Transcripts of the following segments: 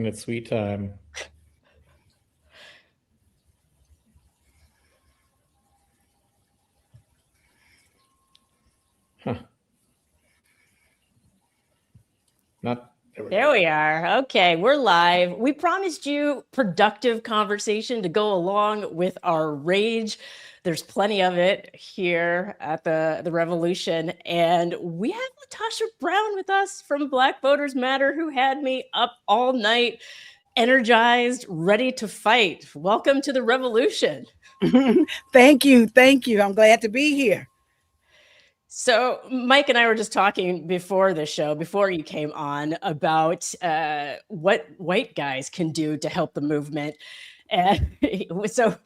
It's sweet time. Huh. Not There we are. Okay, we're live. We promised you productive conversation to go along with our rage. There's plenty of it here at the Revolution. And we have LaTosha Brown with us from Black Voters Matter, who had me up all night, energized, ready to fight. Welcome to the Revolution. Thank you. Thank you. I'm glad to be here. So Mike and I were just talking before the show, before you came on, about what white guys can do to help the movement. And so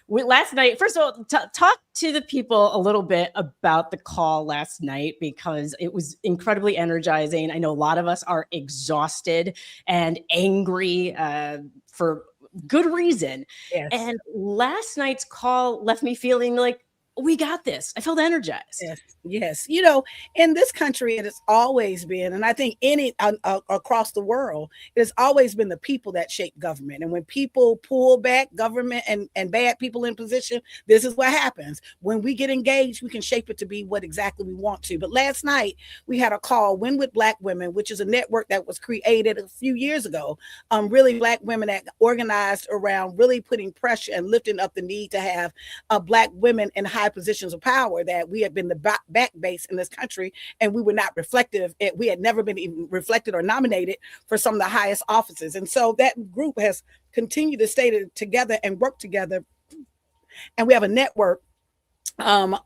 last night, first of all, talk to the people a little bit about the call last night, because it was incredibly energizing. I know a lot of us are exhausted and angry for good reason. Yes. And last night's call left me feeling like, we got this. I felt energized. Yes. You know, in this country, it has always been, and I think across the world, it has always been the people that shape government. And when people pull back government and bad people in position, this is what happens. When we get engaged, we can shape it to be what exactly we want to. But last night, we had a call, Win with Black Women, which is a network that was created a few years ago. Really Black women that organized around really putting pressure and lifting up the need to have Black women in high positions of power, that we have been the back base in this country, and we were not reflective. We had never been even reflected or nominated for some of the highest offices. And so that group has continued to stay together and work together. And we have a network of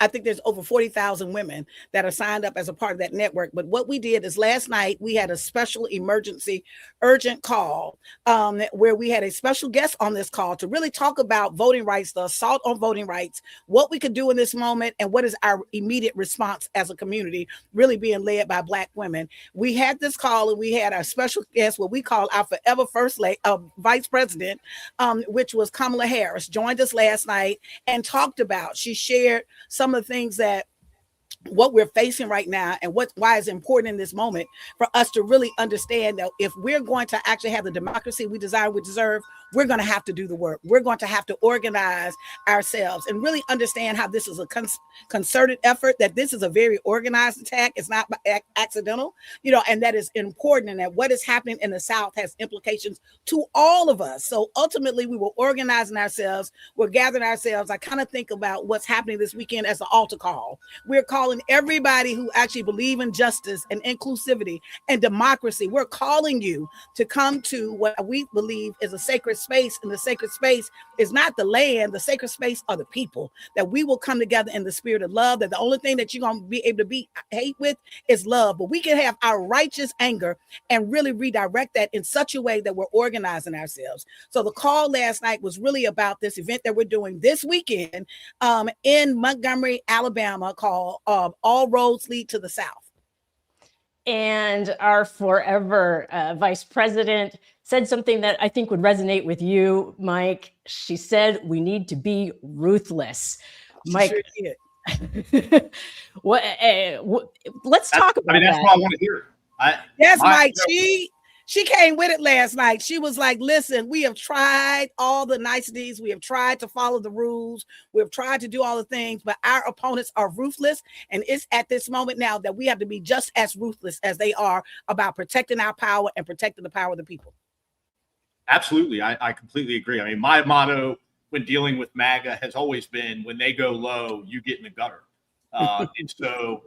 I think there's over 40,000 women that are signed up as a part of that network. But what we did is last night we had a special emergency urgent call where we had a special guest on this call to really talk about voting rights, the assault on voting rights, what we could do in this moment, and what is our immediate response as a community, really being led by Black women. We had this call and we had our special guest, what we call our forever vice president, which was Kamala Harris, joined us last night and talked about, she shared some of the things that what we're facing right now and why it's important in this moment for us to really understand that if we're going to actually have the democracy we desire, we deserve, we're going to have to do the work. We're going to have to organize ourselves and really understand how this is a concerted effort, that this is a very organized attack. It's not accidental, you know, and that is important, and that what is happening in the South has implications to all of us. So ultimately we were organizing ourselves, we're gathering ourselves. I kind of think about what's happening this weekend as an altar call. We're calling everybody who actually believe in justice and inclusivity and democracy. We're calling you to come to what we believe is a sacred space, and the sacred space is not the land. The sacred space are the people, that we will come together in the spirit of love, that the only thing that you're going to be able to hate with is love. But we can have our righteous anger and really redirect that in such a way that we're organizing ourselves. So the call last night was really about this event that we're doing this weekend in Montgomery, Alabama, called All Roads Lead to the South. And our forever vice president said something that I think would resonate with you, Mike. She said, we need to be ruthless. Mike, sure let's talk about that. I mean, that's what I want to hear. Yes, Mike, she came with it last night. She was like, listen, we have tried all the niceties. We have tried to follow the rules. We have tried to do all the things, but our opponents are ruthless. And it's at this moment now that we have to be just as ruthless as they are about protecting our power and protecting the power of the people. Absolutely. I completely agree. I mean, my motto when dealing with MAGA has always been, when they go low, you get in the gutter. And so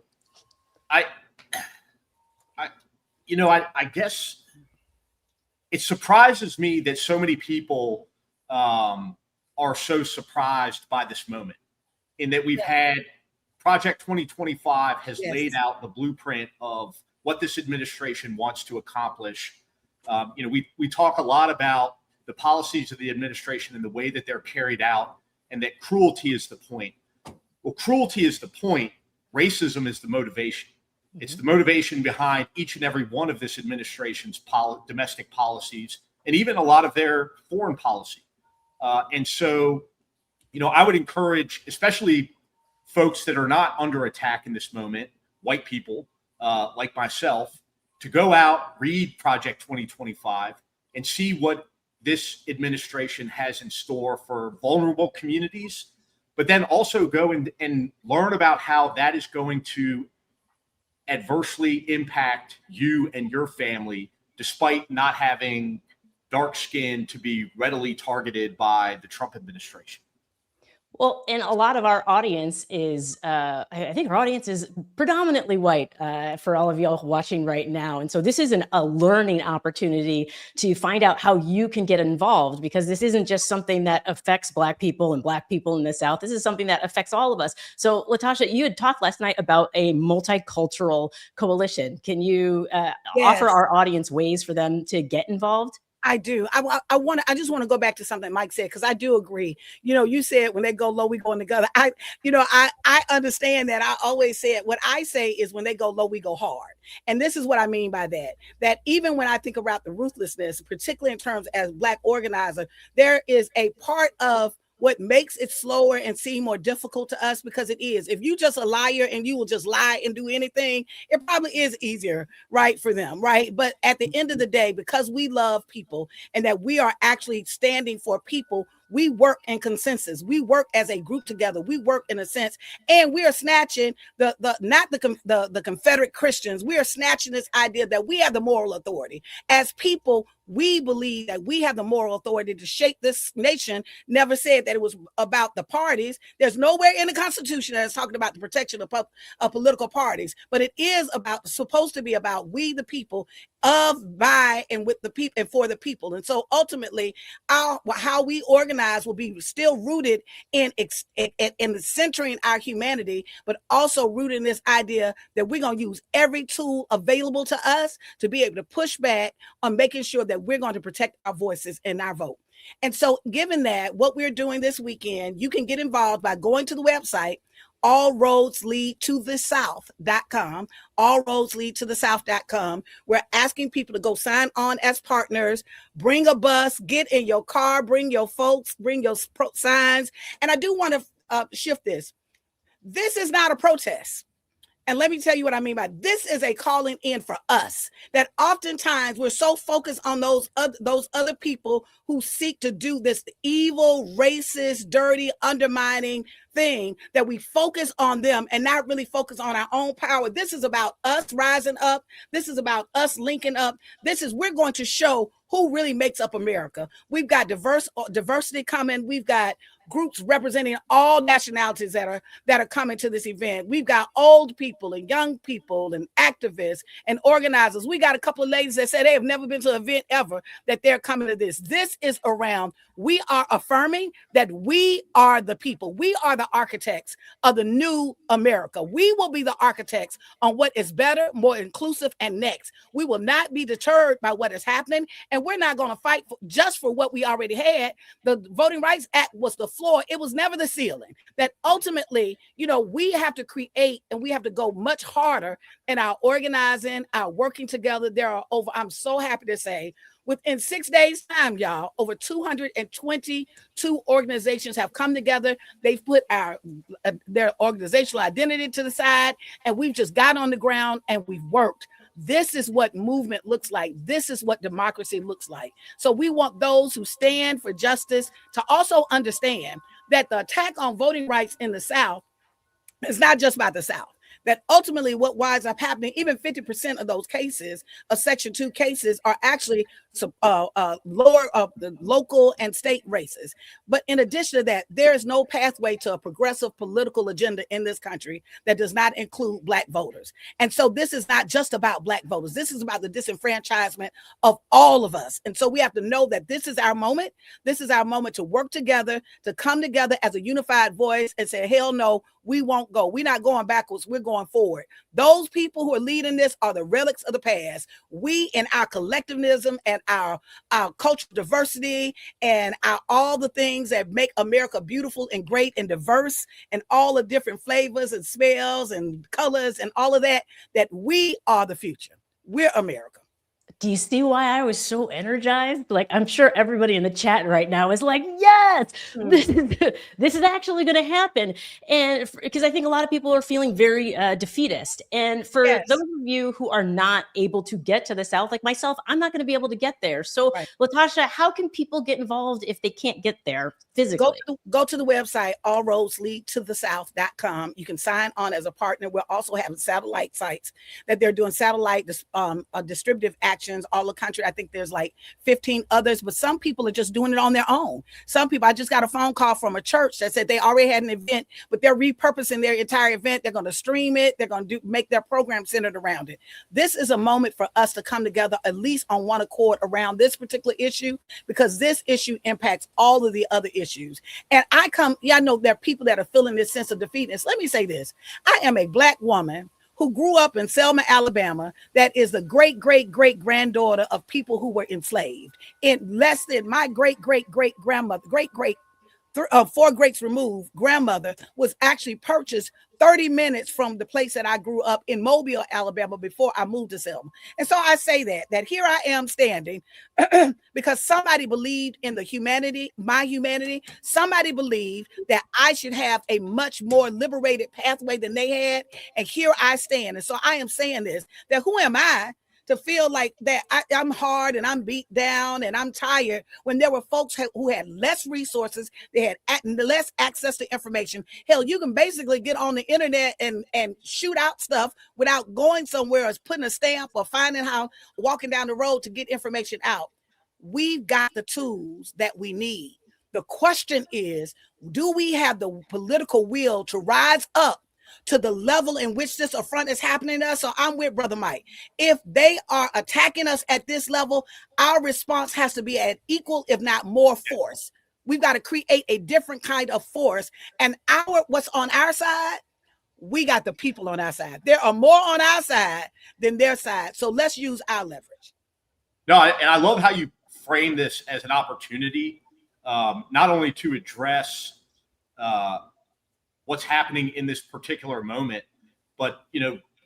I guess it surprises me that so many people are so surprised by this moment, in that we've had Project 2025 has laid out the blueprint of what this administration wants to accomplish. We talk a lot about the policies of the administration and the way that they're carried out, and that cruelty is the point. Well, cruelty is the point. Racism is the motivation. It's the motivation behind each and every one of this administration's domestic policies, and even a lot of their foreign policy. And so, I would encourage, especially folks that are not under attack in this moment, white people like myself, to go out, read Project 2025, and see what this administration has in store for vulnerable communities, but then also go and learn about how that is going to adversely impact you and your family, despite not having dark skin to be readily targeted by the Trump administration. Well, and a lot of our audience is, I think our audience is predominantly white for all of y'all watching right now. And so this is a learning opportunity to find out how you can get involved, because this isn't just something that affects Black people and Black people in the South. This is something that affects all of us. So LaTosha, you had talked last night about a multicultural coalition. Can you offer our audience ways for them to get involved? I do. I just want to go back to something Mike said, because I do agree. You said when they go low, we go in together. I understand that. I always said what I say is when they go low, we go hard. And this is what I mean by that. That even when I think about the ruthlessness, particularly in terms as Black organizer, there is a part of what makes it slower and seem more difficult to us, because it is. If you just a liar and you will just lie and do anything, it probably is easier, right, for them, right? But at the end of the day, because we love people and that we are actually standing for people, we work in consensus. We work as a group together. We work in a sense, and we are snatching the Confederate Christians. We are snatching this idea that we have the moral authority. As people, we believe that we have the moral authority to shape this nation. Never said that it was about the parties. There's nowhere in the Constitution that is talking about the protection of political parties, but it is supposed to be about we the people, of, by, and with the people, and for the people. And so ultimately, how we organize will be still rooted in centering our humanity, but also rooted in this idea that we're going to use every tool available to us to be able to push back on making sure that we're going to protect our voices and our vote. And so given that, what we're doing this weekend, you can get involved by going to the website, allroadsleadtothesouth.com, allroadsleadtothesouth.com. We're asking people to go sign on as partners, bring a bus, get in your car, bring your folks, bring your signs. And I do want to shift this. This is not a protest. And let me tell you what I mean by this is a calling in for us, that oftentimes we're so focused on those other people who seek to do this evil, racist, dirty, undermining thing, that we focus on them and not really focus on our own power. This is about us rising up. This is about us linking up. We're going to show who really makes up America. We've got diversity coming. We've got groups representing all nationalities that are coming to this event. We've got old people and young people and activists and organizers. We got a couple of ladies that said they have never been to an event ever, that they're coming to this. This is around, we are affirming that we are the people. We are the architects of the new America. We will be the architects on what is better, more inclusive, and next. We will not be deterred by what is happening, and we're not going to fight just for what we already had. The Voting Rights Act was the floor. It was never the ceiling. That ultimately, we have to create, and we have to go much harder in our organizing, our working together. I'm so happy to say, within 6 days' time, y'all, over 222 organizations have come together. They've put their organizational identity to the side, and we've just got on the ground and we've worked. This is what movement looks like. This is what democracy looks like. So we want those who stand for justice to also understand that the attack on voting rights in the South is not just about the South. That ultimately what winds up happening, even 50% of those cases, of Section 2 cases, are actually lower of the local and state races. But in addition to that, there is no pathway to a progressive political agenda in this country that does not include Black voters. And so this is not just about Black voters. This is about the disenfranchisement of all of us. And so we have to know that this is our moment. This is our moment to work together, to come together as a unified voice and say, hell no, we won't go. We're not going backwards. We're going forward. Those people who are leading this are the relics of the past. We, in our collectivism and our cultural diversity and all the things that make America beautiful and great and diverse, and all the different flavors and smells and colors and all of that, that we are the future. We're America. do you see why I was so energized? Like, I'm sure everybody in the chat right now is like, yes, this is actually going to happen. And because I think a lot of people are feeling very defeatist. And for those of you who are not able to get to the South, like myself, I'm not going to be able to get there. So LaTosha, how can people get involved if they can't get there physically? Go to the website, allroadsleadtothe.south.com. You can sign on as a partner. We're also having satellite sites that they're doing satellite distributive actions all the country. I think there's like 15 others, but some people are just doing it on their own. Some people, I just got a phone call from a church that said they already had an event, but they're repurposing their entire event. They're going to stream it. They're going to make their program centered around it. This is a moment for us to come together at least on one accord around this particular issue, because this issue impacts all of the other issues. And I know there are people that are feeling this sense of defeatedness. Let me say this. I am a Black woman who grew up in Selma, Alabama, that is the great granddaughter of people who were enslaved. In less than my great grandmother, 4 greats removed grandmother was actually purchased 30 minutes from the place that I grew up in Mobile, Alabama, before I moved to Selma. And so I say that here I am standing because somebody believed in my humanity. Somebody believed that I should have a much more liberated pathway than they had. And here I stand. And so I am saying this, that who am I to feel like that I'm hard and I'm beat down and I'm tired when there were folks who had less resources, they had less access to information. Hell, you can basically get on the internet and shoot out stuff without going somewhere or putting a stamp or walking down the road to get information out. We've got the tools that we need. The question is, do we have the political will to rise up to the level in which this affront is happening to us? So I'm with Brother Mike. If they are attacking us at this level, our response has to be at equal, if not more force. We've got to create a different kind of force. And what's on our side, we got the people on our side. There are more on our side than their side. So let's use our leverage. No, and I love how you frame this as an opportunity, not only to address what's happening in this particular moment, but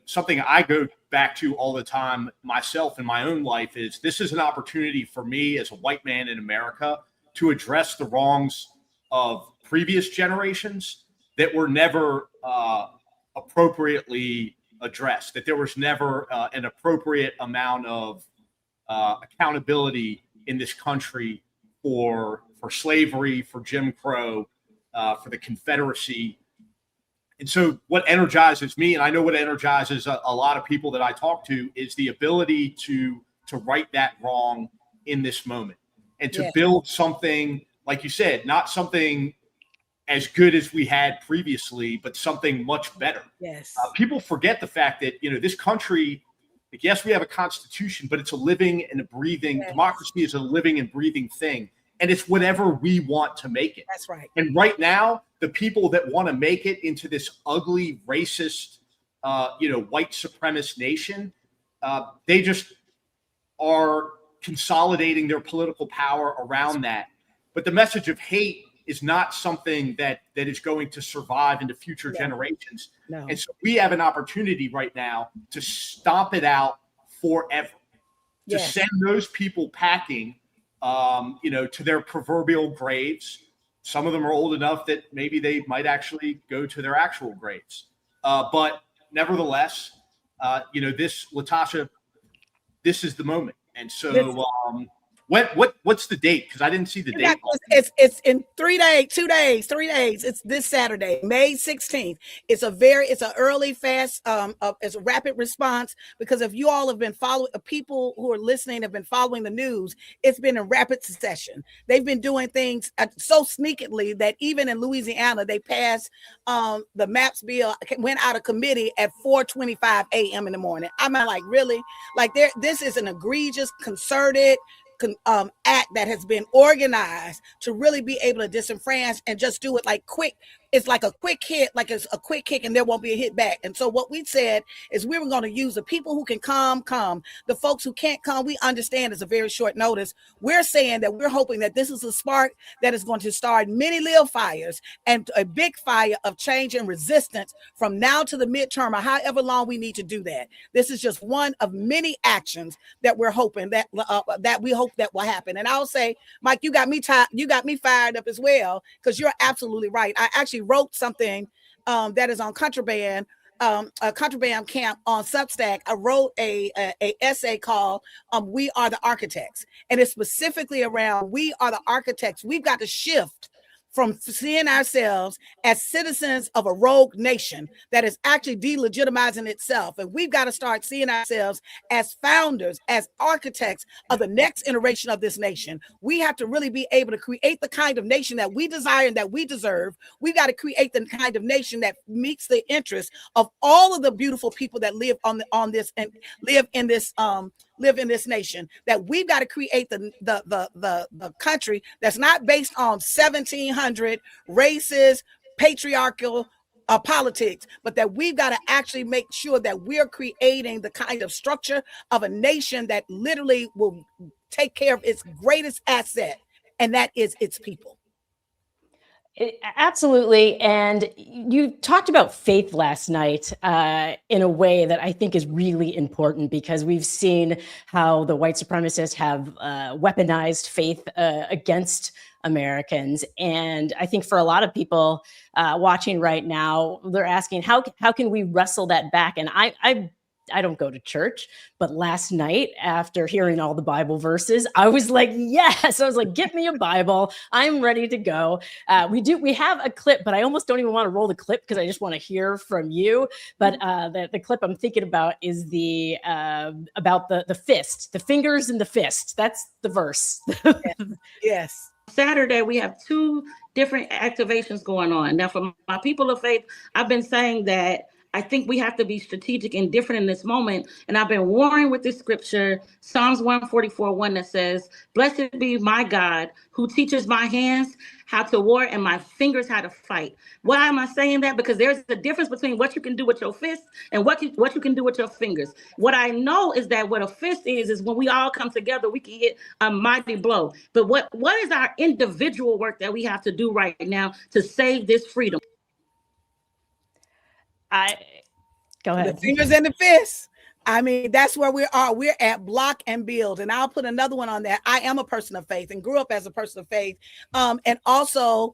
something I go back to all the time myself in my own life is this is an opportunity for me as a white man in America to address the wrongs of previous generations that were never appropriately addressed, that there was never an appropriate amount of accountability in this country for slavery, for Jim Crow, for the Confederacy. And so what energizes me, and I know what energizes a lot of people that I talk to, is the ability to right that wrong in this moment and to build something, like you said, not something as good as we had previously, but something much better. Yes. People forget the fact that, this country, like, yes, we have a constitution, but it's a living and a breathing, democracy is a living and breathing thing. And it's whatever we want to make it. That's right. And right now, the people that want to make it into this ugly, racist, white supremacist nation, they just are consolidating their political power around that. But the message of hate is not something that is going to survive into future generations. No. And so we have an opportunity right now to stomp it out forever, to send those people packing to their proverbial graves. Some of them are old enough that maybe they might actually go to their actual graves. But nevertheless, LaTosha, this is the moment. And so what's the date? Because I didn't see the date. It's in 3 days, 2 days, 3 days. It's this Saturday, May 16th. It's an early, fast, it's a rapid response, because if you all have been following, people who are listening have been following the news, it's been a rapid succession. They've been doing things so sneakily that even in Louisiana, they passed the MAPS bill, went out of committee at 4:25 a.m. in the morning. I'm like, really? Like, this is an egregious, concerted act that has been organized to really be able to disenfranchise and just do it like quick it's like a quick hit, like it's a quick kick and there won't be a hit back. And so what we said is we were going to use the people who can come. The folks who can't come, we understand it's a very short notice. We're saying that we're hoping that this is a spark that is going to start many little fires and a big fire of change and resistance from now to the midterm or however long we need to do that. This is just one of many actions that we're hoping that we hope that will happen. And I'll say, Mike, you got me fired up as well, because you're absolutely right. I actually wrote something that is on contraband, a contraband camp on Substack. I wrote a essay called "We Are the Architects," and it's specifically around we are the architects. We've got to shift from seeing ourselves as citizens of a rogue nation that is actually delegitimizing itself. And we've got to start seeing ourselves as founders, as architects of the next iteration of this nation. We have to really be able to create the kind of nation that we desire and that we deserve. We've got to create the kind of nation that meets the interests of all of the beautiful people that live on this and live in this nation. That we've got to create the country that's not based on 1700 racist, patriarchal politics, but that we've got to actually make sure that we're creating the kind of structure of a nation that literally will take care of its greatest asset, and that is its people. Absolutely. And you talked about faith last night in a way that I think is really important, because we've seen how the white supremacists have weaponized faith against Americans. And I think for a lot of people watching right now, they're asking, how can we wrestle that back? And I don't go to church, but last night, after hearing all the Bible verses, I was like, yes. I was like, get me a Bible. I'm ready to go. We have a clip, but I almost don't even want to roll the clip because I just want to hear from you. But the clip I'm thinking about is about the fist, the fingers and the fist. That's the verse. Yes. Saturday, we have two different activations going on. Now, for my people of faith, I've been saying that I think we have to be strategic and different in this moment. And I've been warring with this scripture, Psalms 144:1, that says, "Blessed be my God who teaches my hands how to war and my fingers how to fight." Why am I saying that? Because there's a difference between what you can do with your fist and what you can do with your fingers. What I know is that what a fist is when we all come together, we can hit a mighty blow. But what is our individual work that we have to do right now to save this freedom? Go ahead. The fingers and the fists. I mean, that's where we are. We're at block and build. And I'll put another one on that. I am a person of faith and grew up as a person of faith. And also,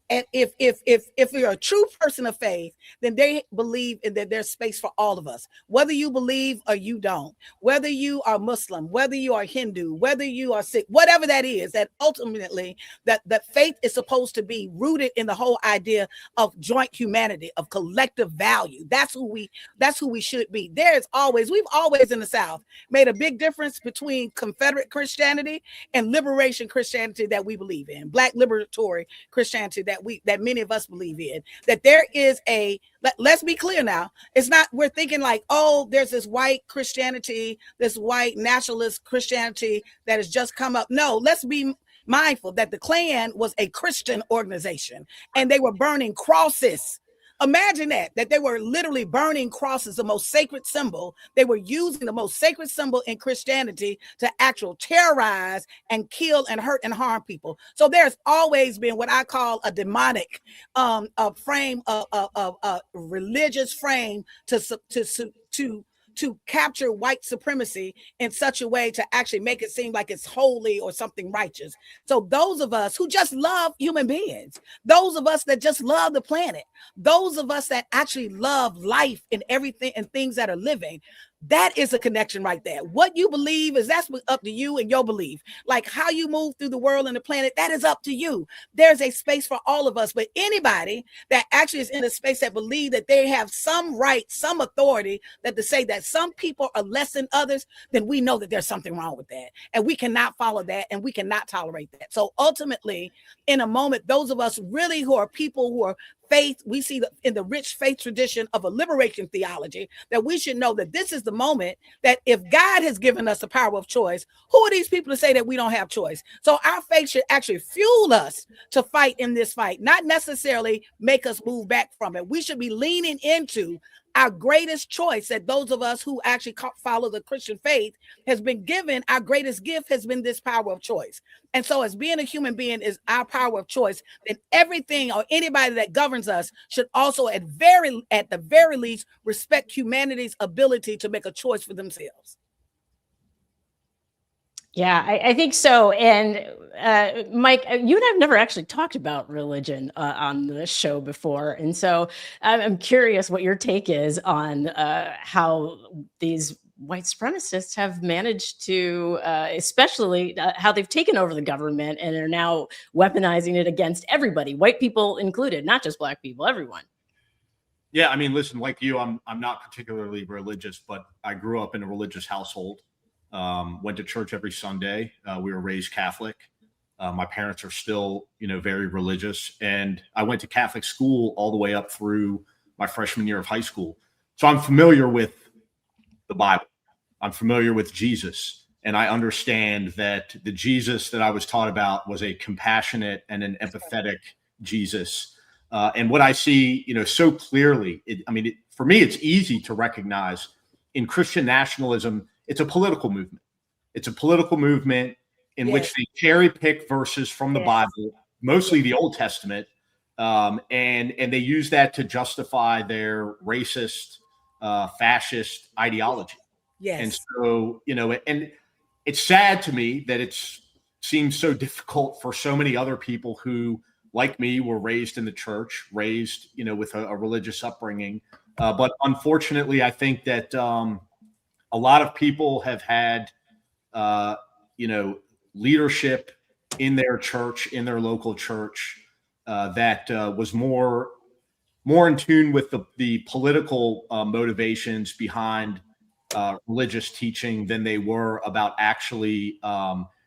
if you're a true person of faith, then they believe that there's space for all of us, whether you believe or you don't, whether you are Muslim, whether you are Hindu, whether you are Sikh, whatever that is, that ultimately that faith is supposed to be rooted in the whole idea of joint humanity, of collective value. That's who we should be. We've always in the South made a big difference between Confederate Christianity and liberation Christianity that we believe in, Black liberatory Christianity that many of us believe in. That there is let's be clear now. It's not, we're thinking like, oh, there's this white Christianity, this white nationalist Christianity that has just come up. No, let's be mindful that the Klan was a Christian organization and they were burning crosses. Imagine that they were literally burning crosses, the most sacred symbol. They were using the most sacred symbol in Christianity to actually terrorize and kill and hurt and harm people. So there's always been what I call a demonic frame, a religious frame to capture white supremacy in such a way to actually make it seem like it's holy or something righteous. So those of us who just love human beings, those of us that just love the planet, those of us that actually love life and everything and things that are living, that is a connection right there. What you believe that's up to you and your belief. Like how you move through the world and the planet, that is up to you. There's a space for all of us, but anybody that actually is in a space that believe that they have some right, some authority that to say that some people are less than others, then we know that there's something wrong with that. And we cannot follow that and we cannot tolerate that. So ultimately, in a moment, those of us really who are people who are faith, we see in the rich faith tradition of a liberation theology, that we should know that this is the moment that if God has given us the power of choice, who are these people to say that we don't have choice? So our faith should actually fuel us to fight in this fight, not necessarily make us move back from it. We should be leaning into our greatest choice, that those of us who actually follow the Christian faith has been given. Our greatest gift has been this power of choice. And so as being a human being is our power of choice, then everything or anybody that governs us should also at the very least respect humanity's ability to make a choice for themselves. Yeah, I think so. And Mike, you and I have never actually talked about religion on the show before. And so I'm curious what your take is on how these white supremacists have managed to, especially how they've taken over the government and are now weaponizing it against everybody, white people included, not just Black people, everyone. Yeah, I mean, listen, like you, I'm not particularly religious, but I grew up in a religious household. Went to church every Sunday. We were raised Catholic. My parents are still, very religious. And I went to Catholic school all the way up through my freshman year of high school. So I'm familiar with the Bible. I'm familiar with Jesus. And I understand that the Jesus that I was taught about was a compassionate and an empathetic Jesus. And what I see, so clearly, for me, it's easy to recognize in Christian nationalism, it's a political movement. It's a political movement in which they cherry pick verses from the Bible, mostly the Old Testament, and they use that to justify their racist, fascist ideology. Yes. And so, and it's sad to me that it seems so difficult for so many other people who, like me, were raised in the church, raised, with a religious upbringing. But unfortunately, I think that a lot of people have had, leadership in their church, in their local church, that was more in tune with the political motivations behind religious teaching than they were about actually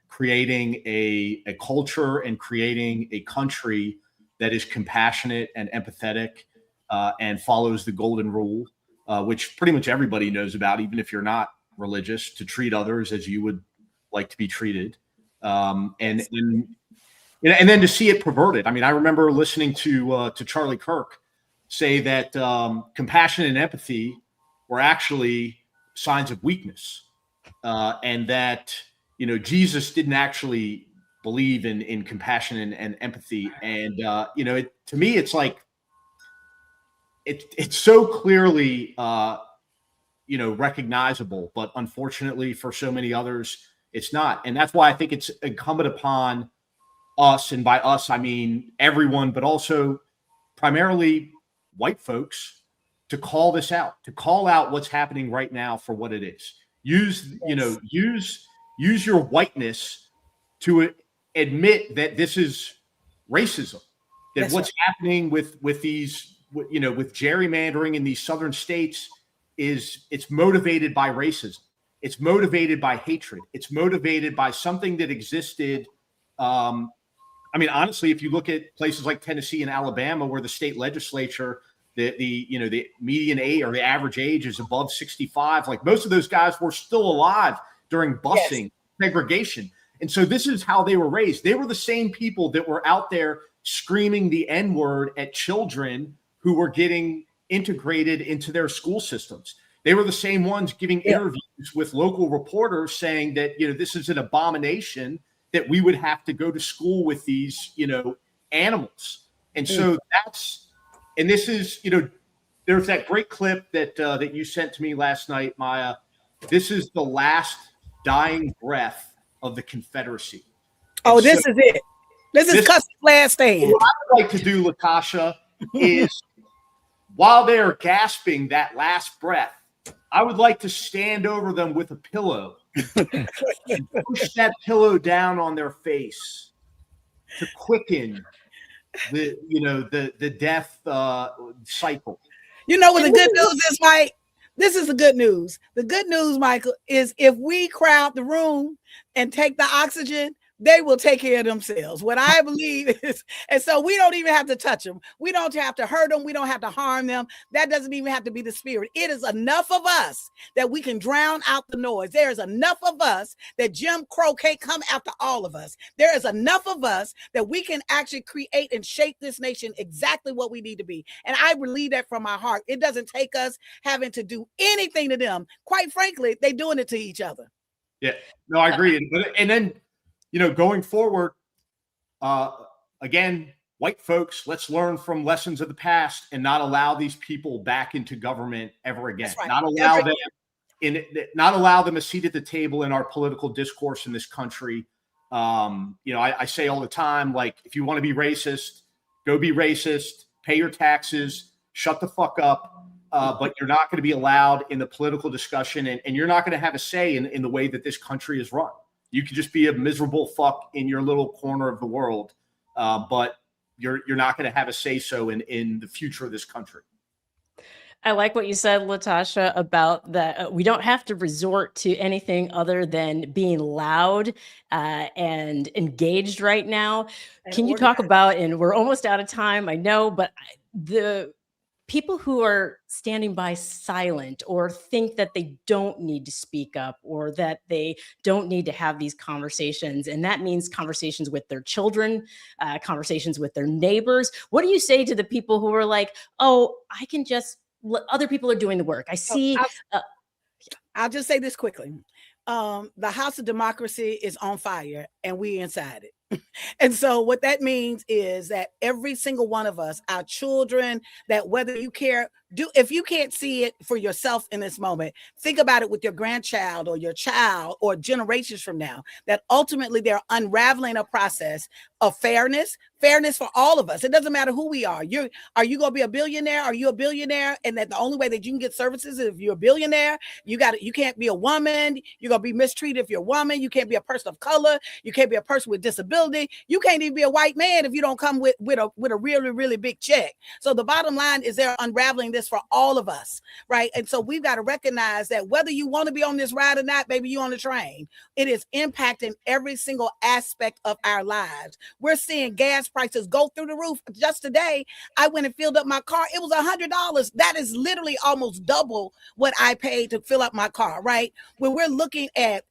creating a culture and creating a country that is compassionate and empathetic and follows the golden rule, which pretty much everybody knows about, even if you're not religious, to treat others as you would like to be treated. And then to see it perverted. I mean, I remember listening to Charlie Kirk say that compassion and empathy were actually signs of weakness, and that Jesus didn't actually believe in compassion and empathy. And to me, it's like it's so clearly recognizable, but unfortunately for so many others, it's not. And that's why I think it's incumbent upon us, and by us I mean everyone, but also primarily white folks, to call this out, to call out what's happening right now for what it is. Use your whiteness to admit that this is racism, that That's what's happening with these, with gerrymandering in these southern states it's motivated by racism. It's motivated by hatred. It's motivated by something that existed. Honestly, if you look at places like Tennessee and Alabama, where the state legislature, the median age or the average age is above 65, like most of those guys were still alive during busing, segregation. And so this is how they were raised. They were the same people that were out there screaming the N-word at children who were getting integrated into their school systems. They were the same ones giving interviews with local reporters saying that, this is an abomination, that we would have to go to school with these, animals. And so this is, there's that great clip that you sent to me last night, Maya. This is the last dying breath of the Confederacy. Oh, this is it. This is Custer's last stand. What I would like to do, LaTosha, is while they're gasping that last breath, I would like to stand over them with a pillow and push that pillow down on their face to quicken the death cycle. What the good news is, Mike? This is the good news. The good news, Michael, is if we crowd the room and take the oxygen, they will take care of themselves. What I believe is, and so we don't even have to touch them. We don't have to hurt them. We don't have to harm them. That doesn't even have to be the spirit. It is enough of us that we can drown out the noise. There is enough of us that Jim Crow can't come after all of us. There is enough of us that we can actually create and shape this nation exactly what we need to be. And I believe that from my heart. It doesn't take us having to do anything to them. Quite frankly, they're doing it to each other. Yeah, no, I agree. And then, going forward, again, white folks, let's learn from lessons of the past and not allow these people back into government ever again. Right. Not allow them a seat at the table in our political discourse in this country. I say all the time, like, if you want to be racist, go be racist, pay your taxes, shut the fuck up. But you're not going to be allowed in the political discussion, and you're not going to have a say in the way that this country is run. You could just be a miserable fuck in your little corner of the world, but you're not going to have a say-so in the future of this country. I like what you said, LaTosha, about that. We don't have to resort to anything other than being loud and engaged right now. Can you talk about, and we're almost out of time, I know, but the people who are standing by silent or think that they don't need to speak up or that they don't need to have these conversations. And that means conversations with their children, conversations with their neighbors. What do you say to the people who are like, oh, I can just, other people are doing the work. I see. I'll just say this quickly. The House of Democracy is on fire and we inside it. And so what that means is that every single one of us, our children, that whether you care, if you can't see it for yourself in this moment, think about it with your grandchild or your child or generations from now, that ultimately they're unraveling a process of fairness for all of us. It doesn't matter who we are. Are you going to be a billionaire? Are you a billionaire? And that the only way that you can get services is if you're a billionaire. You can't be a woman. You're going to be mistreated if you're a woman. You can't be a person of color. You can't be a person with disability. You can't even be a white man if you don't come with a really, really big check. So the bottom line is they're unraveling this for all of us, right? And so we've got to recognize that whether you want to be on this ride or not, baby, you're on the train. It is impacting every single aspect of our lives. We're seeing gas prices go through the roof. Just today, I went and filled up my car. It was $100. That is literally almost double what I paid to fill up my car, right? When we're looking at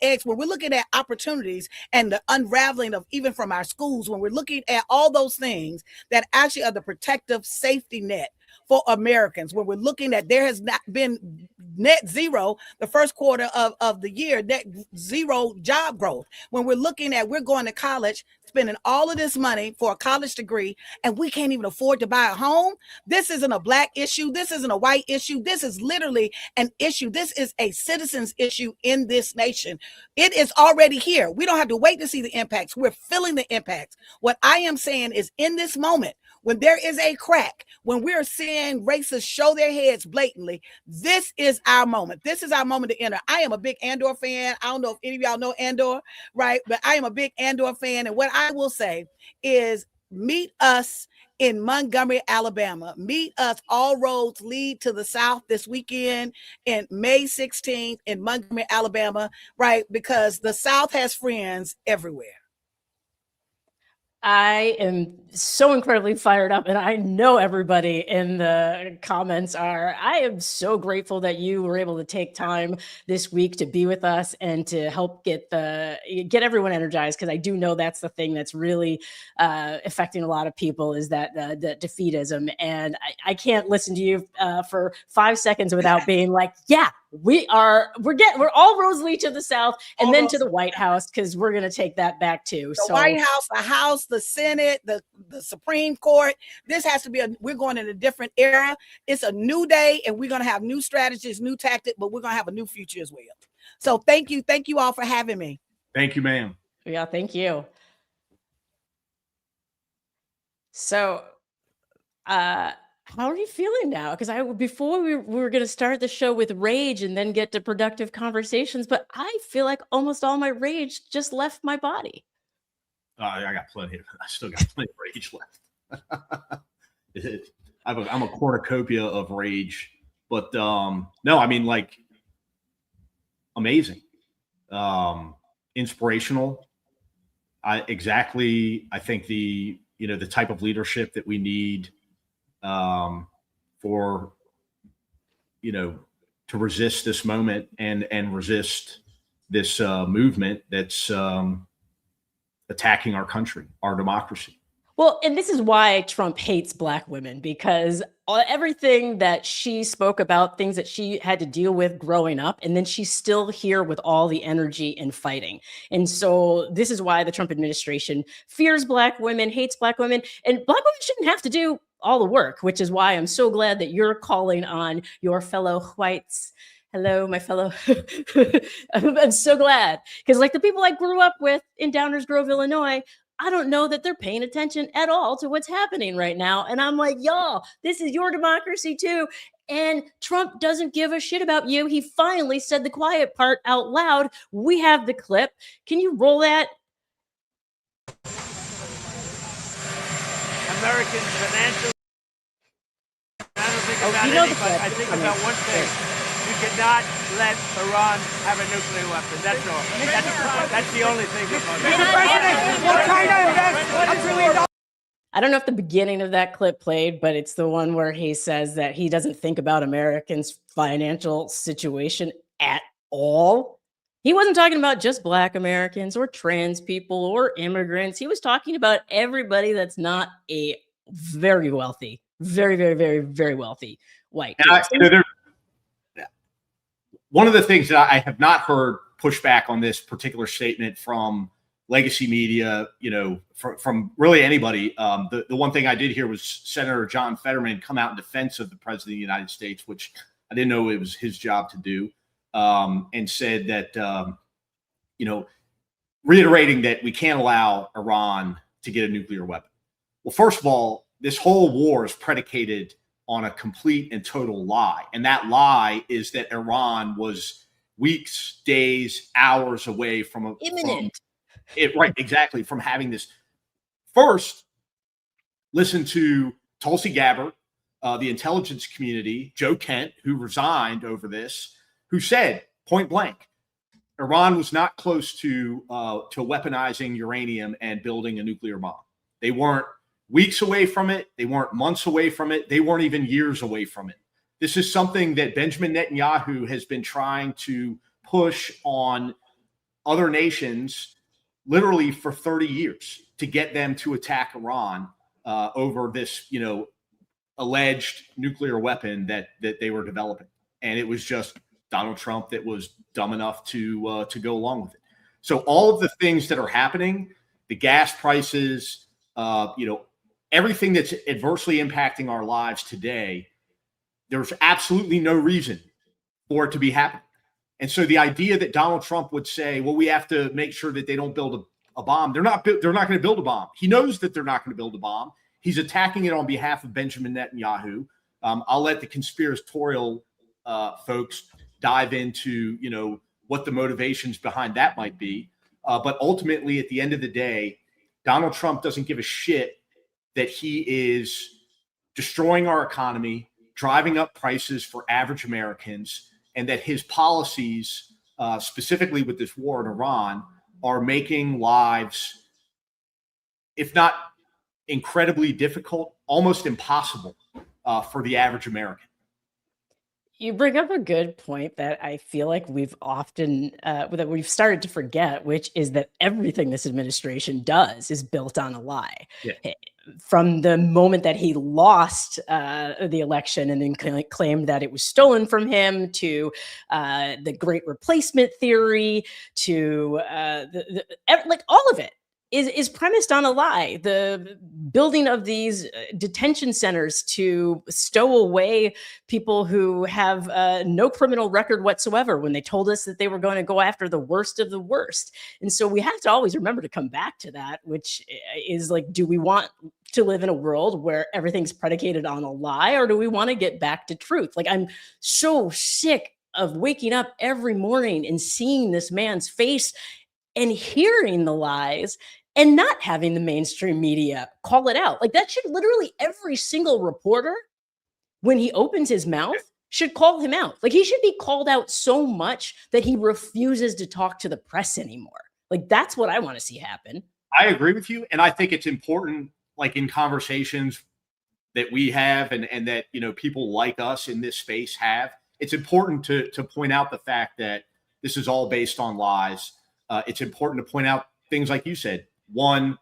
eggs, when we're looking at opportunities and the unraveling of even from our schools, when we're looking at all those things that actually are the protective safety net for Americans, when we're looking at there has not been net zero the first quarter of the year, net zero job growth. When we're looking at we're going to college, spending all of this money for a college degree, and we can't even afford to buy a home. This isn't a black issue. This isn't a white issue. This is literally an issue. This is a citizen's issue in this nation. It is already here. We don't have to wait to see the impacts. We're feeling the impacts. What I am saying is in this moment, when there is a crack, when we're seeing racists show their heads blatantly, this is our moment. This is our moment to enter. I am a big Andor fan. I don't know if any of y'all know Andor, right? But I am a big Andor fan. And what I will say is meet us in Montgomery, Alabama. Meet us. All roads lead to the South this weekend in May 16th in Montgomery, Alabama, right? Because the South has friends everywhere. I am so incredibly fired up, and I know everybody in the comments are. I am so grateful that you were able to take time this week to be with us and to help get everyone energized, because I do know that's the thing that's really affecting a lot of people is that the defeatism. And I can't listen to you for 5 seconds without being like, yeah, we're all roads lead to the South and then to the White House, because we're going to take that back too. The White House, the House, the Senate, the Supreme Court. This has to be we're going in a different era. It's a new day and we're going to have new strategies, new tactics, but we're going to have a new future as well. So thank you all for having me. Thank you, ma'am. Yeah, thank you. So, how are you feeling now? Because before we were going to start the show with rage and then get to productive conversations, but I feel like almost all my rage just left my body. I got plenty. I still got plenty of rage left. I'm a cornucopia of rage, but no, I mean, like, amazing, inspirational, I think the type of leadership that we need for to resist this moment and resist this movement that's attacking our country, our democracy. Well, and this is why Trump hates Black women, because everything that she spoke about, things that she had to deal with growing up, and then she's still here with all the energy and fighting. And so this is why the Trump administration fears Black women, hates Black women, and Black women shouldn't have to do all the work, which is why I'm so glad that you're calling on your fellow whites. Hello, my fellow. I'm so glad, because like the people I grew up with in Downers Grove, Illinois, I don't know that they're paying attention at all to what's happening right now. And I'm like, y'all, this is your democracy too. And Trump doesn't give a shit about you. He finally said the quiet part out loud. We have the clip. Can you roll that? Americans financial. I don't think about anybody. I think about one thing. You cannot let Iran have a nuclear weapon. That's all. That's the only thing. I don't know if the beginning of that clip played, but it's the one where he says that he doesn't think about Americans' financial situation at all. He wasn't talking about just Black Americans or trans people or immigrants. He was talking about everybody that's not a very wealthy, very, very, very, very wealthy white. One of the things that I have not heard pushback on this particular statement from legacy media, from really anybody. The one thing I did hear was Senator John Fetterman come out in defense of the President of the United States, which I didn't know it was his job to do, and said that, reiterating that we can't allow Iran to get a nuclear weapon. Well, first of all, this whole war is predicated on a complete and total lie. And that lie is that Iran was weeks, days, hours away from imminent. From having this. First, listen to Tulsi Gabbard, the intelligence community, Joe Kent, who resigned over this, who said point blank, Iran was not close to weaponizing uranium and building a nuclear bomb. They weren't weeks away from it. They weren't months away from it. They weren't even years away from it. This is something that Benjamin Netanyahu has been trying to push on other nations literally for 30 years to get them to attack Iran over this, alleged nuclear weapon that they were developing. And it was just Donald Trump that was dumb enough to go along with it. So all of the things that are happening, the gas prices, everything that's adversely impacting our lives today, there's absolutely no reason for it to be happening. And so the idea that Donald Trump would say, well, we have to make sure that they don't build a bomb. They're not going to build a bomb. He knows that they're not going to build a bomb. He's attacking it on behalf of Benjamin Netanyahu. I'll let the conspiratorial folks dive into, what the motivations behind that might be. But ultimately, at the end of the day, Donald Trump doesn't give a shit that he is destroying our economy, driving up prices for average Americans, and that his policies, specifically with this war in Iran, are making lives, if not incredibly difficult, almost impossible for the average American. You bring up a good point that I feel like we've often that we've started to forget, which is that everything this administration does is built on a lie. Yeah. From the moment that he lost the election and then claimed that it was stolen from him, to the Great Replacement theory, to like all of it is premised on a lie. The building of these detention centers to stow away people who have no criminal record whatsoever, when they told us that they were going to go after the worst of the worst. And so we have to always remember to come back to that, which is like, do we want to live in a world where everything's predicated on a lie, or do we want to get back to truth? Like, I'm so sick of waking up every morning and seeing this man's face and hearing the lies and not having the mainstream media call it out. Like, that should literally every single reporter, when he opens his mouth, should call him out. Like, he should be called out so much that he refuses to talk to the press anymore. Like, that's what I want to see happen. I agree with you. And I think it's important, like in conversations that we have and that, people like us in this space have, it's important to point out the fact that this is all based on lies. It's important to point out things like you said. One,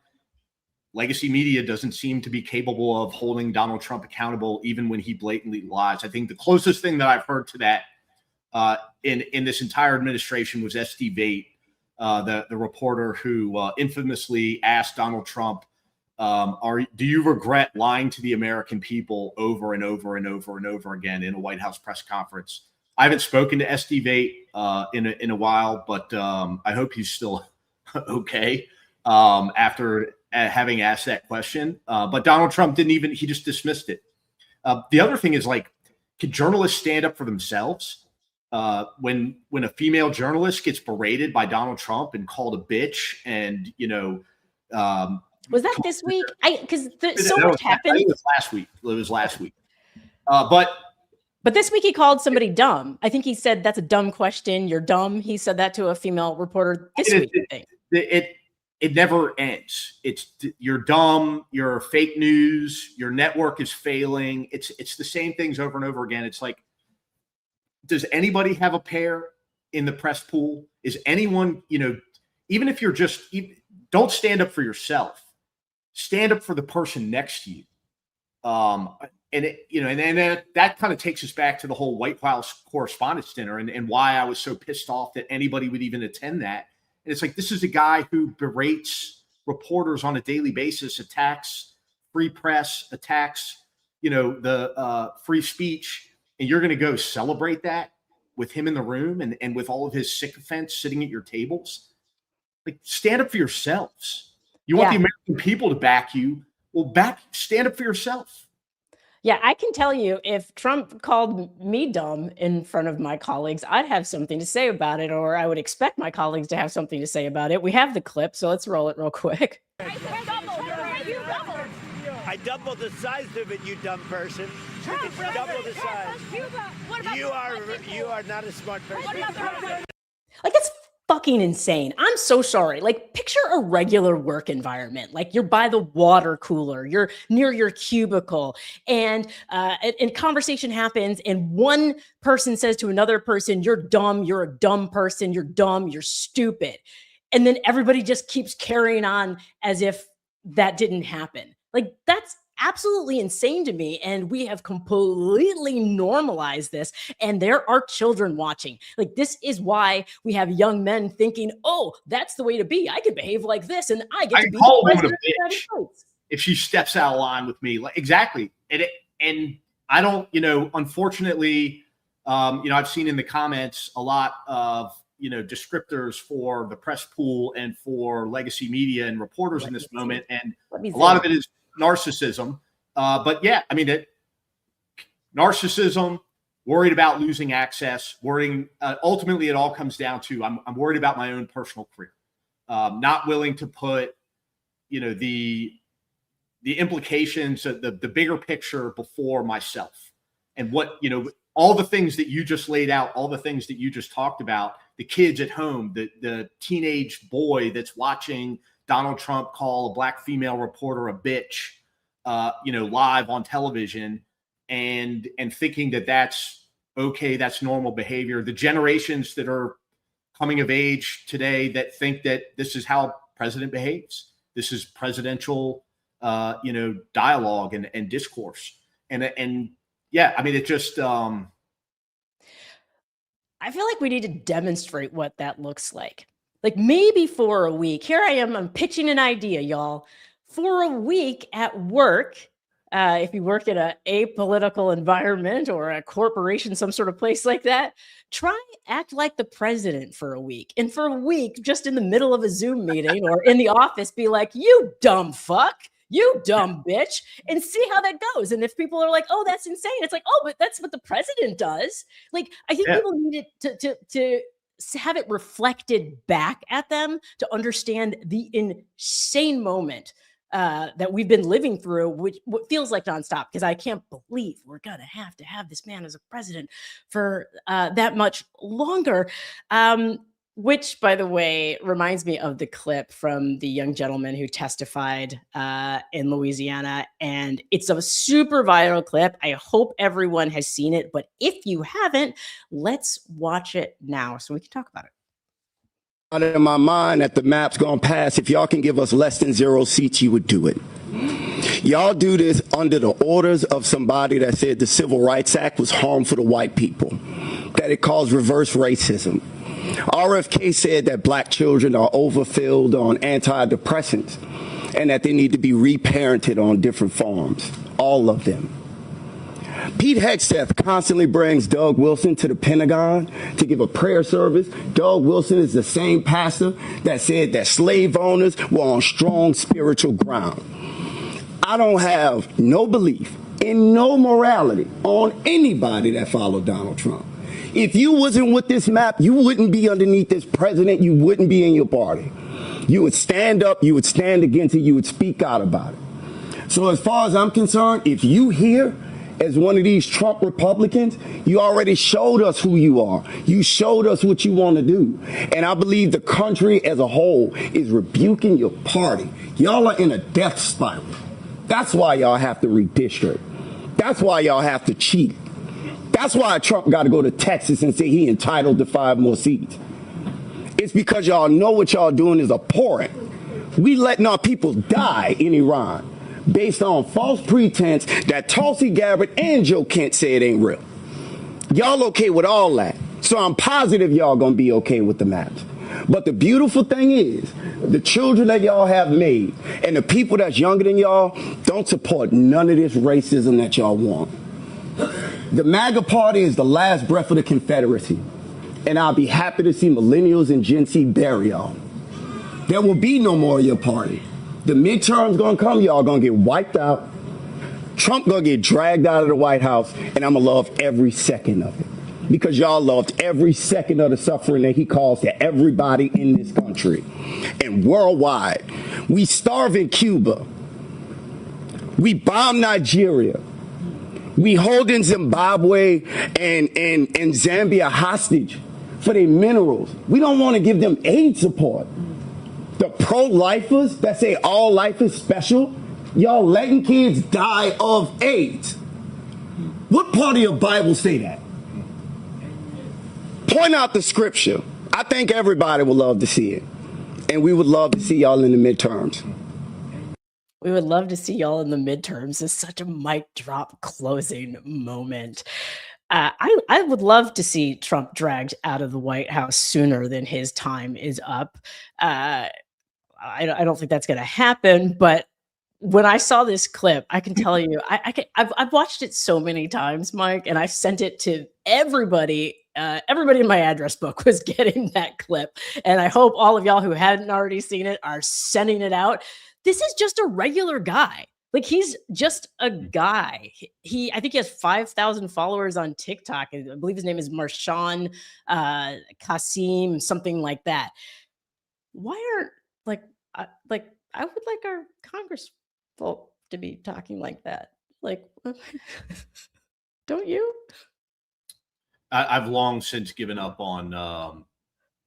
legacy media doesn't seem to be capable of holding Donald Trump accountable, even when he blatantly lies. I think the closest thing that I've heard to that in this entire administration was S.D. Vate, the reporter who infamously asked Donald Trump, do you regret lying to the American people over and over and over and over again in a White House press conference? I haven't spoken to S.D. Vate in a while, but I hope he's still okay after having asked that question. But Donald Trump he just dismissed it. The other thing is, like, can journalists stand up for themselves? When a female journalist gets berated by Donald Trump and called a bitch and, was that this week? Because so much happened. It was last week. It was last week. But this week he called somebody dumb. I think he said, that's a dumb question. You're dumb. He said that to a female reporter this week, I think. It never ends. You're dumb. You're fake news. Your network is failing. It's the same things over and over again. It's like, does anybody have a pair in the press pool? Is anyone, even if you're don't stand up for yourself. Stand up for the person next to you. That kind of takes us back to the whole White House Correspondents' Dinner and why I was so pissed off that anybody would even attend that. And it's like, this is a guy who berates reporters on a daily basis, attacks free press, attacks, the free speech. And you're going to go celebrate that with him in the room and with all of his sycophants sitting at your tables. Like, stand up for yourselves. You want the American people to back you. Well, stand up for yourself. Yeah, I can tell you, if Trump called me dumb in front of my colleagues, I'd have something to say about it, or I would expect my colleagues to have something to say about it. We have the clip, so let's roll it real quick. I doubled the size of it, you dumb person. It's double the size. You are not a smart person. Like, it's fucking insane. I'm so sorry. Like, picture a regular work environment. Like, you're by the water cooler, you're near your cubicle, and conversation happens, and one person says to another person, you're dumb, you're a dumb person, you're dumb, you're stupid. And then everybody just keeps carrying on as if that didn't happen. Like, that's absolutely insane to me. And we have completely normalized this. And there are children watching. Like, this is why we have young men thinking, oh, that's the way to be. I can behave like this, and I get to be call the a woman president of the United States. If she steps out of line with me. Like, exactly. And I don't, unfortunately, I've seen in the comments a lot of, descriptors for the press pool and for legacy media and reporters in this moment. And a lot of it is narcissism. But yeah, I mean, narcissism, worried about losing access, worrying, ultimately it all comes down to, I'm worried about my own personal career. Not willing to put, the implications of the bigger picture before myself. And what, all the things that you just laid out, all the things that you just talked about, the kids at home, the teenage boy that's watching Donald Trump call a black female reporter a bitch, live on television, and thinking that that's okay, that's normal behavior. The generations that are coming of age today that think that this is how president behaves. This is presidential, dialogue and discourse. And yeah, I mean, it just, I feel like we need to demonstrate what that looks like. Like, maybe for a week, here I am, I'm pitching an idea, y'all. For a week at work, if you work in a apolitical environment or a corporation, some sort of place like that, try act like the president for a week. And for a week, just in the middle of a Zoom meeting or in the office, be like, you dumb fuck, you dumb bitch, and see how that goes. And if people are like, oh, that's insane, it's like, oh, but that's what the president does. Like, I think people need it to have it reflected back at them to understand the insane moment that we've been living through, which feels like nonstop, because I can't believe we're going to have this man as a president for that much longer. Which, by the way, reminds me of the clip from the young gentleman who testified in Louisiana. And it's a super viral clip. I hope everyone has seen it. But if you haven't, let's watch it now so we can talk about it. Out in my mind that the map's gonna pass. If y'all can give us less than 0 seats, you would do it. Y'all do this under the orders of somebody that said the Civil Rights Act was harmful to white people, that it caused reverse racism. RFK said that black children are overfilled on antidepressants and that they need to be reparented on different farms, all of them. Pete Hegseth constantly brings Doug Wilson to the Pentagon to give a prayer service. Doug Wilson is the same pastor that said that slave owners were on strong spiritual ground. I don't have no belief in no morality on anybody that followed Donald Trump. If you wasn't with this map, you wouldn't be underneath this president. You wouldn't be in your party. You would stand up, you would stand against it, you would speak out about it. So as far as I'm concerned, if you here as one of these Trump Republicans, you already showed us who you are. You showed us what you want to do. And I believe the country as a whole is rebuking your party. Y'all are in a death spiral. That's why y'all have to redistrict. That's why y'all have to cheat. That's why Trump got to go to Texas and say he entitled to 5 more seats. It's because y'all know what y'all doing is abhorrent. We letting our people die in Iran based on false pretense that Tulsi Gabbard and Joe Kent say it ain't real. Y'all okay with all that. So I'm positive y'all gonna be okay with the maps. But the beautiful thing is, the children that y'all have made and the people that's younger than y'all don't support none of this racism that y'all want. The MAGA party is the last breath of the Confederacy. And I'll be happy to see millennials and Gen Z bury y'all. There will be no more of your party. The midterms gonna come, y'all gonna get wiped out. Trump gonna get dragged out of the White House, and I'ma love every second of it. Because y'all loved every second of the suffering that he caused to everybody in this country. And worldwide, we starve in Cuba. We bomb Nigeria. We holding Zimbabwe and Zambia hostage for their minerals. We don't want to give them aid support. The pro-lifers that say all life is special, y'all letting kids die of AIDS. What part of your Bible say that? Point out the scripture. I think everybody would love to see it. And we would love to see y'all in the midterms. We would love to see y'all in the midterms. It's such a mic drop closing moment. I would love to see Trump dragged out of the White House sooner than his time is up. I don't think that's going to happen. But when I saw this clip, I can tell you, I've watched it so many times, Mike, and I've sent it to everybody. Everybody in my address book was getting that clip. And I hope all of y'all who hadn't already seen it are sending it out. This is just a regular guy. Like, he's just a guy. I think he has 5,000 followers on TikTok. I believe his name is Marshawn Kasim, something like that. Why aren't I would like our Congress folk to be talking like that. Like, don't you? I've long since given up on,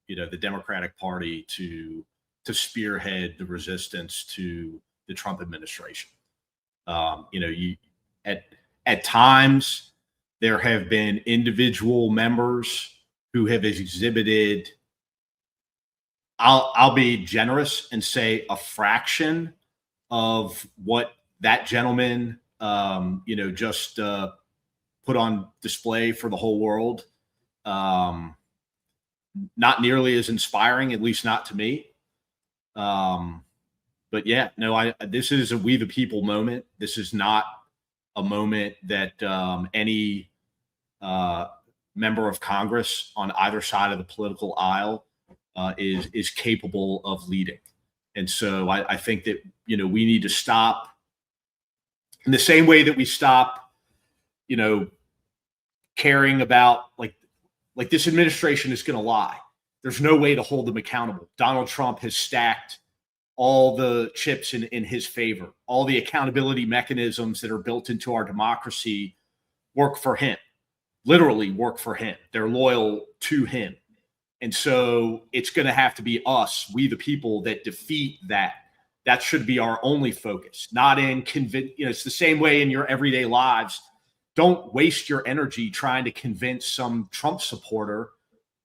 the Democratic Party to spearhead the resistance to the Trump administration. At times there have been individual members who have exhibited, I'll be generous and say, a fraction of what that gentleman, just put on display for the whole world. Not nearly as inspiring, at least not to me. But yeah, no, this is a we the people moment. This is not a moment that any member of Congress on either side of the political aisle is capable of leading. And so I think that, we need to stop in the same way that we stop, caring about like this administration is going to lie. There's no way to hold them accountable. Donald Trump has stacked all the chips in his favor. All the accountability mechanisms that are built into our democracy work for him, literally work for him. They're loyal to him. And so it's going to have to be us, we the people, that defeat that. That should be our only focus, not in convince. It's the same way in your everyday lives. Don't waste your energy trying to convince some Trump supporter,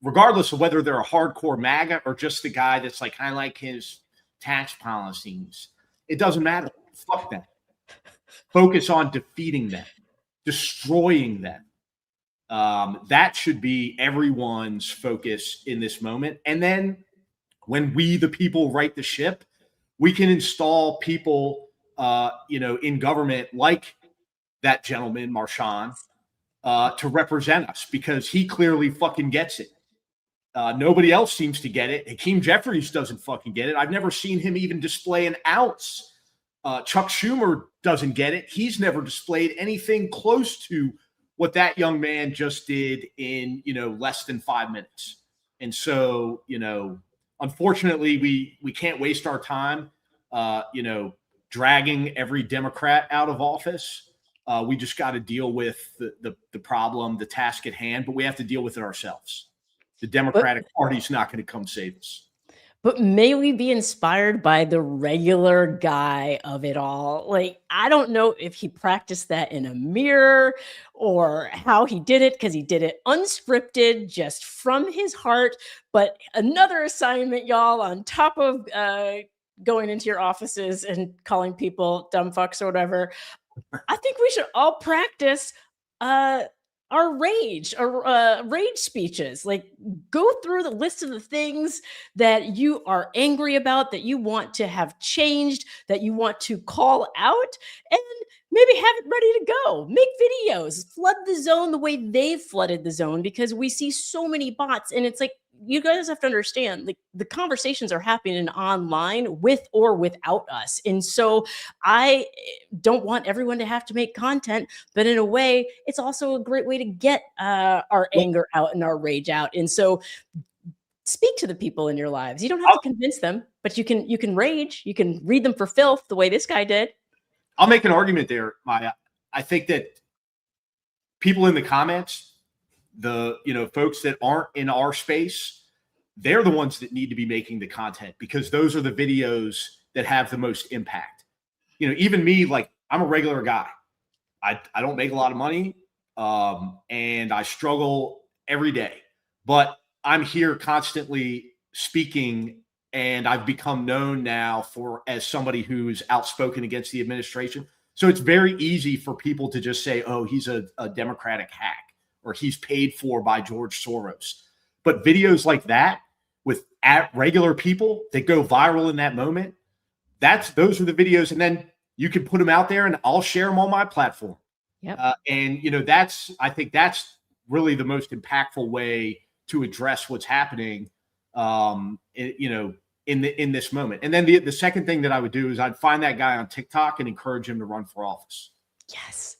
regardless of whether they're a hardcore MAGA or just the guy that's like, I like his tax policies. It doesn't matter. Fuck them. Focus on defeating them, destroying them. That should be everyone's focus in this moment. And then when we, the people, right the ship, we can install people, in government like that gentleman, Marshawn, to represent us, because he clearly fucking gets it. Nobody else seems to get it. Hakeem Jeffries doesn't fucking get it. I've never seen him even display an ounce. Chuck Schumer doesn't get it. He's never displayed anything close to what that young man just did in, less than 5 minutes. And so, unfortunately, we can't waste our time, dragging every Democrat out of office. We just got to deal with the problem, the task at hand, but we have to deal with it ourselves. The Democratic Party's not going to come save us. But may we be inspired by the regular guy of it all? Like, I don't know if he practiced that in a mirror or how he did it, because he did it unscripted, just from his heart. But another assignment, y'all, on top of going into your offices and calling people dumb fucks or whatever, I think we should all practice our rage speeches. Like, go through the list of the things that you are angry about, that you want to have changed, that you want to call out, and maybe have it ready to go. Make videos, flood the zone the way they've flooded the zone, because we see so many bots. And it's like, you guys have to understand, like, the conversations are happening online with or without us. And so I don't want everyone to have to make content, but in a way, it's also a great way to get our anger out and our rage out. And so speak to the people in your lives. You don't have to convince them, but you can rage. You can read them for filth the way this guy did. I'll make an argument there, Maya. I think that people in the comments, the folks that aren't in our space, they're the ones that need to be making the content, because those are the videos that have the most impact. Even me, like, I'm a regular guy. I don't make a lot of money, and I struggle every day, but I'm here constantly speaking, and I've become known now as somebody who's outspoken against the administration. So it's very easy for people to just say, oh, he's a Democratic hack, or he's paid for by George Soros. But videos like that with regular people that go viral in that moment, those are the videos. And then you can put them out there, and I'll share them on my platform. Yep. I think that's really the most impactful way to address what's happening, in this moment. And then the second thing that I would do is I'd find that guy on TikTok and encourage him to run for office. Yes,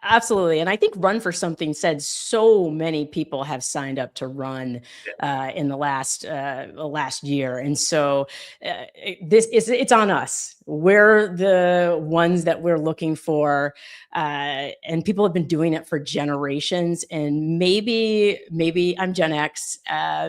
absolutely. And I think Run for Something said so many people have signed up to run in the last year. And so it's on us. We're the ones that we're looking for. And people have been doing it for generations. And maybe I'm Gen X.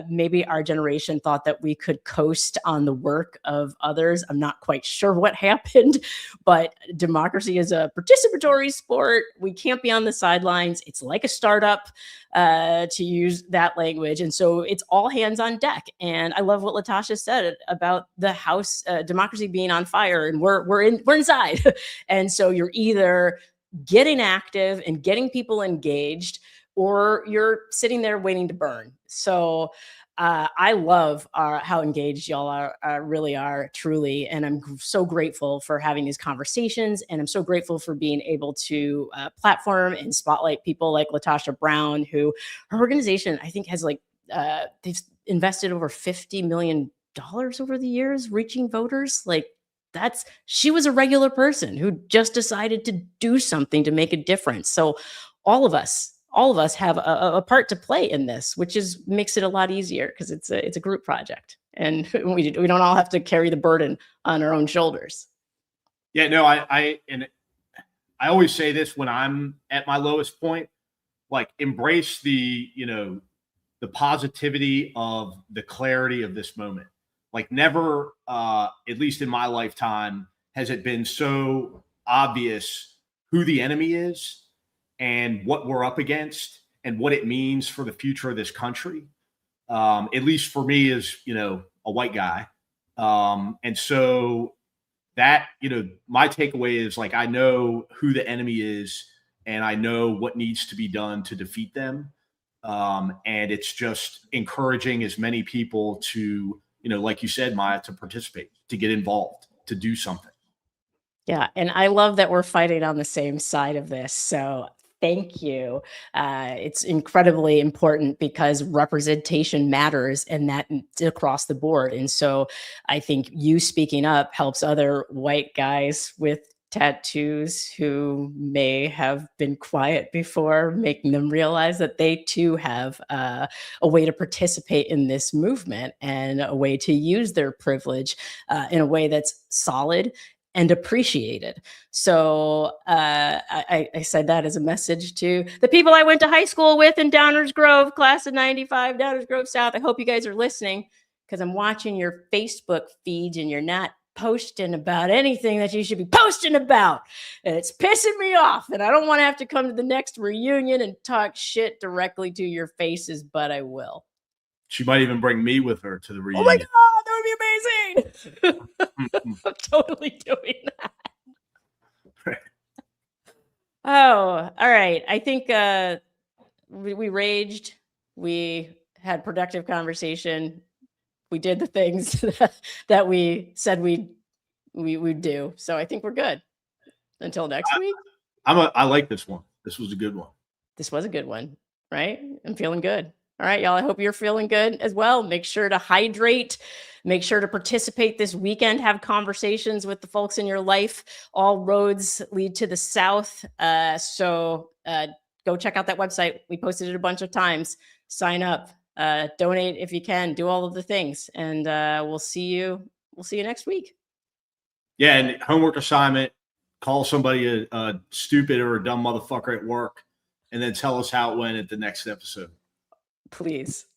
Maybe our generation thought that we could coast on the work of others. I'm not quite sure what happened, but democracy is a participatory sport. We can't be on the sidelines. It's like a startup, to use that language. And so it's all hands on deck. And I love what LaTosha said about the House democracy being on fire, and we're inside. And so you're either getting active and getting people engaged, or you're sitting there waiting to burn. So I love how engaged y'all really are, truly. And I'm so grateful for having these conversations. And I'm so grateful for being able to platform and spotlight people like LaTosha Brown, who her organization, I think, has they've invested over $50 million over the years reaching voters. Like, she was a regular person who just decided to do something to make a difference. So all of us have a part to play in this, which makes it a lot easier, because it's a group project, and we don't all have to carry the burden on our own shoulders. Yeah, no, I always say this when I'm at my lowest point, like, embrace the the positivity of the clarity of this moment. Like never, at least in my lifetime, has it been so obvious who the enemy is and what we're up against and what it means for the future of this country. At least for me as, a white guy. And so that, my takeaway is like, I know who the enemy is and I know what needs to be done to defeat them. And it's just encouraging as many people to, like you said, Maya, to participate, to get involved, to do something. Yeah. And I love that we're fighting on the same side of this. So thank you. It's incredibly important because representation matters, and that across the board. And so I think you speaking up helps other white guys with tattoos who may have been quiet before, making them realize that they too have a way to participate in this movement and a way to use their privilege in a way that's solid and appreciated. So I said that as a message to the people I went to high school with in Downers Grove, class of 95, Downers Grove South. I hope you guys are listening, because I'm watching your Facebook feeds and you're not posting about anything that you should be posting about. And it's pissing me off. And I don't want to have to come to the next reunion and talk shit directly to your faces, but I will. She might even bring me with her to the reunion. Oh my God, that would be amazing. I'm totally doing that. Oh, all right. I think we raged. We had productive conversation. We did the things that we said we'd do. So I think we're good. Until next week. I like this one. This was a good one. This was a good one, right? I'm feeling good. All right, y'all. I hope you're feeling good as well. Make sure to hydrate. Make sure to participate this weekend. Have conversations with the folks in your life. All roads lead to the South. So go check out that website. We posted it a bunch of times. Sign up. Donate if you can. Do all of the things. And we'll see you next week. Yeah, and homework assignment, call somebody a stupid or a dumb motherfucker at work, and then tell us how it went at the next episode. Please.